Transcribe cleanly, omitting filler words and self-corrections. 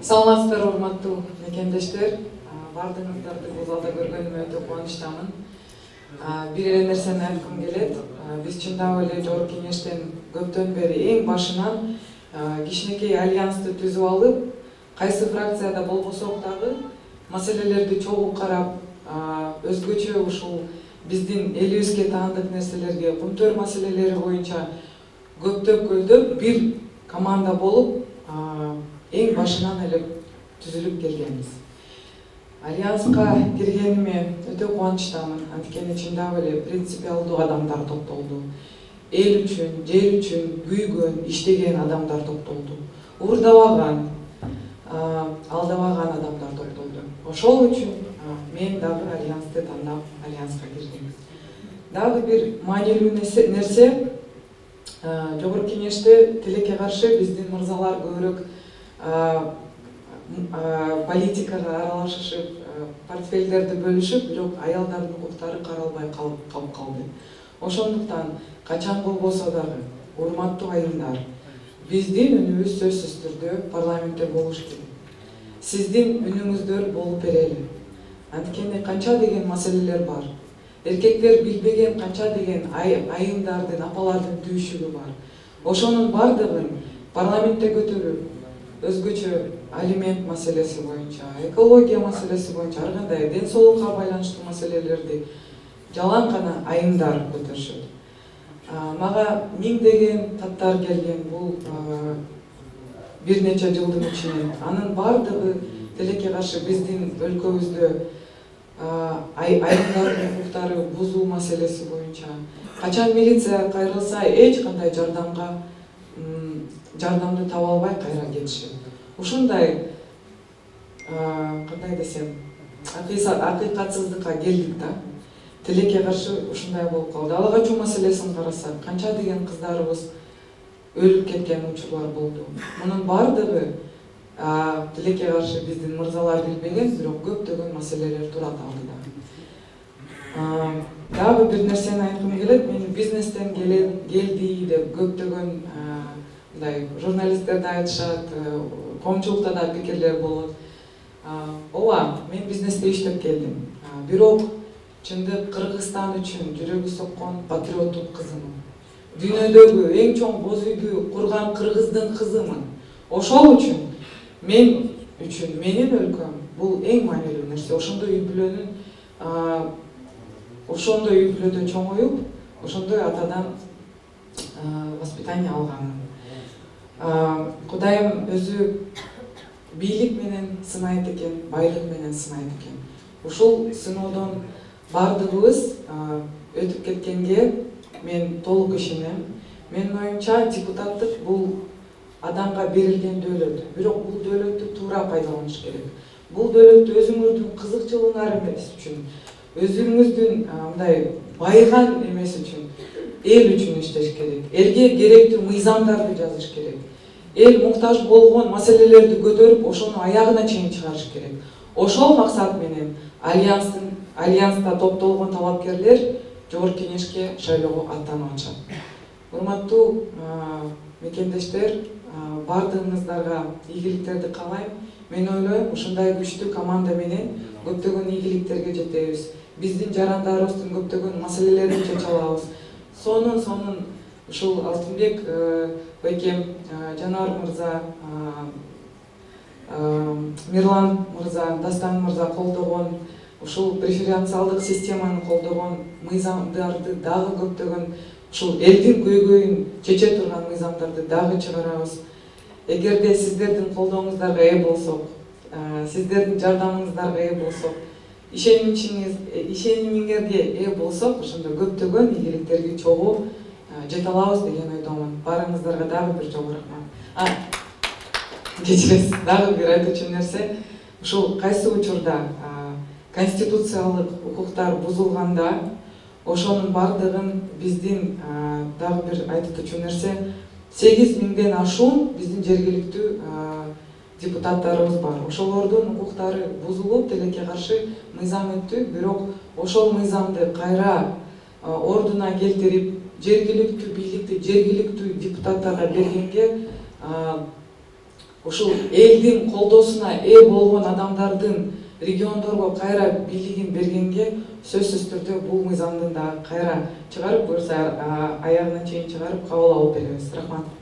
Саламатсыздар, урматтуу мекендештер. Бардыгыңыздарды бул залда көргөнүмө өтө кубанычтамын. Бир эле нерсени айткым келет. Биз чындап эле Жогорку Кеңештен көптөн бери эң башынан кичинекей альянсты түзүп алып, кайсы фракцияда болбосок дагы маселелерди чогуу карап, өзгөчө ушул биздин элибизге таандык нерселерге, кумтөр маселелери боюнча көптөп бир команда болуп, эң башынан эле түзүлүп келгенбиз. Альянска киргениме өтө кубанычтамын. Анткени чындап эле принципиалдуу адамдар топтолду. Эл үчүн, жер үчүн күйгөн, иштеген адамдар топтолду. Уурдабаган, алдабаган адамдар топтолду. Ошол үчүн мен дагы альянсты тандап, альянска кирдим. Дагы бир маанилүү нерсе, Жогорку Кеңеште тилекке каршы биздин мырзалар көбүрөөк политикага аралашышып, портфелдерди бөлүшүп, бирок аялдардын укуктары каралбай калып калды. Ошондуктан качан болбосо дагы, урматтуу айымдар, биздин үнүбүз сөзсүз түрдө парламентте болуш керек. Сиздин үнүңүздөр болуп берели. Анткени канча деген маселелер бар. Эркектер билбеген канча деген айымдардын, апалардын түйшүгү бар. Ошонун бардыгын парламентте көтөрүп, өзгөчө алимент маселеси боюнча, экология маселеси боюнча, ар кандай ден соолукка байланыштуу маселелерди жалаң гана айымдар көтөрүшөт. Мага миңдеген каттар келген бул бир нече жылдын ичинен. Анын бардыгы тилекке каршы биздин өлкөбүздө айымдардын укуктары бузуу маселеси боюнча. Качан милиция кайрылса, эч кандай жардамды таба албай кайра кетишет. Ушундай, кандай десем, акыйкатсыздыкка келдик да. Тилекке каршы ушундай болуп калды. Ала качуу маселесин карасак, канча деген кыздарыбыз өлүп кеткен учурлар болду. Мунун бардыгы тилекке каршы биздин мырзалар билбеген, бирок көптөгөн маселелер турат алдыда. Дагы бир нерсени айткым келет. Мен бизнестен келди деп көптөгөн журналисттерди айтышат, коомчулукта да пикирлер болот. Ооба, мен бизнесте иштеп келдим. Бирок чындык Кыргызстан үчүн жүрөгү соккон патриоттук кызымын. Дүйнөдөгү эң чоң боз үйдү курган кыргыздын кызымын. Ошол үчүн менин өлкөм бул эң маанилүү нерсе. Ошондой үй бүлөдө чоңоюп, ошондой атадан воспитание алганмын. Кудайым өзү бийлик менен сынайт экен, байлык менен сынайт экен. Ушул сыноодон бардыгыбыз өтүп кеткенге мен толук ишенем. Менин оюмча, депутаттык бул адамга берилген дөөлөт. Бирок бул дөөлөттү туура пайдаланыш керек. Бул дөөлөттү өзүңүздүн кызыкчылыгыңар эмес үчүн, өзүңүздүн мындай байыган эмес үчүн, эл үчүн иштеш керек. Элге керектүү мыйзамдарды жазыш керек. Эл муктаж болгон маселелерди көтөрүп, ошону аягына чейин чыгарыш керек. Ошол максат менен альянста топтолгон талапкерлер Жогорку Кеңешке шайлоого аттанып атышат. Урматтуу мекендештер, бардыгыңыздарга ийгиликтерди каалайм. Мен ойлойм, ушундай күчтүү команда менен көптөгөн ийгиликтерге жетебиз. Биздин жарандарыбыздын көптөгөн маселелерин чече алабыз. Сонун ушул Алтынбек байкем, Жанар мырза, Мирлан мырза, Дастан мырза колдогон, ушул преференциалдык системаны колдогон мыйзамдарды дагы көптөгөн, ушул элдин көйгөйүн чече турган мыйзамдарды дагы чыгарабыз. Эгерде сиздердин колдооңуздарга ээ болсок, сиздердин жардамыңыздарга ээ болсок, ишенимиңерге ээ болсок, ошондо көптөгөн ийгиликтерге чогуу жете алабыз деген ойдомун. Барыңыздарга дагы бир жолу рахмат. Кечиресиз, дагы бир айтуучу нерсе, ушул кайсы учурда конституциялык укуктар бузулганда, ошонун бардыгын биздин дагы бир айтуучу нерсе, 8000ден ашуун биздин жергиликтүү депутаттарыбыз бар. Ошолордун укуктары бузулуп, тилекке каршы мыйзам өттү, бирок ошол мыйзамды кайра ордуна келтирип, жергиликтүү бийликти жергиликтүү депутаттарга бергенге ушул элдин колдоосуна ээ болгон адамдардын региондорго кайра бийлигин бергенге сөзсүз түрдө бул мыйзамды дагы кайра чыгарып буюрса аягына чейин чыгарып кабыл алып беребиз. Рахмат.